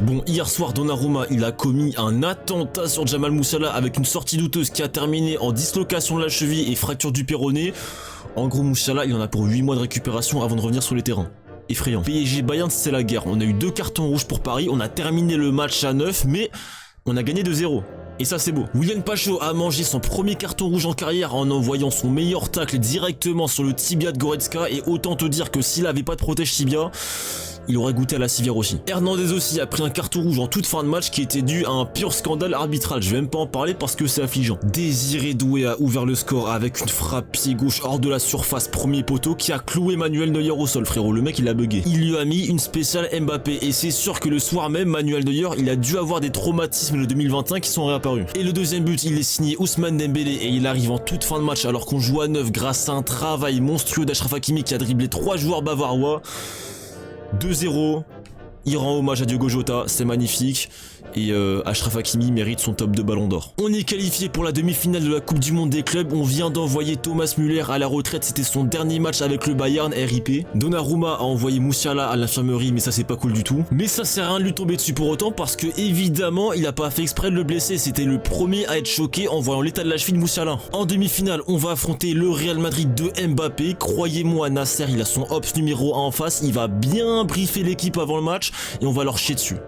Bon, hier soir, Donnarumma, il a commis un attentat sur Jamal Musiala avec une sortie douteuse qui a terminé en dislocation de la cheville et fracture du péroné. En gros, Musiala, il en a pour 8 mois de récupération avant de revenir sur les terrains. Effrayant. PSG Bayern, c'est la guerre. On a eu 2 cartons rouges pour Paris, on a terminé le match à 9, mais on a gagné 2-0. Et ça c'est beau. William Pacho a mangé son premier carton rouge en carrière en envoyant son meilleur tacle directement sur le tibia de Goretzka, et autant te dire que s'il avait pas de protège tibia, il aurait goûté à la civière aussi. Hernandez aussi a pris un carton rouge en toute fin de match qui était dû à un pur scandale arbitral. Je vais même pas en parler parce que c'est affligeant. Désiré Doué a ouvert le score avec une frappe pied gauche hors de la surface, premier poteau, qui a cloué Manuel Neuer au sol, frérot. Le mec il a bugué. Il lui a mis une spéciale Mbappé et c'est sûr que le soir même, Manuel Neuer il a dû avoir des traumatismes de 2021 qui sont réapparus. Et le deuxième but, il est signé Ousmane Dembélé et il arrive en toute fin de match alors qu'on joue à 9 grâce à un travail monstrueux d'Achraf Hakimi qui a dribblé 3 joueurs bavarois. 2-0, il rend hommage à Diogo Jota, c'est magnifique. Et Achraf Hakimi mérite son top 2 ballon d'or. On est qualifié pour la demi-finale de la Coupe du Monde des clubs. On vient d'envoyer Thomas Müller à la retraite. C'était son dernier match avec le Bayern, RIP. Donnarumma a envoyé Musiala à l'infirmerie, mais ça c'est pas cool du tout. Mais ça sert à rien de lui tomber dessus pour autant parce que évidemment il a pas fait exprès de le blesser. C'était le premier à être choqué en voyant l'état de la cheville de Musiala. En demi-finale, on va affronter le Real Madrid de Mbappé. Croyez-moi, Nasser, il a son ops numéro 1 en face. Il va bien briefer l'équipe avant le match et on va leur chier dessus.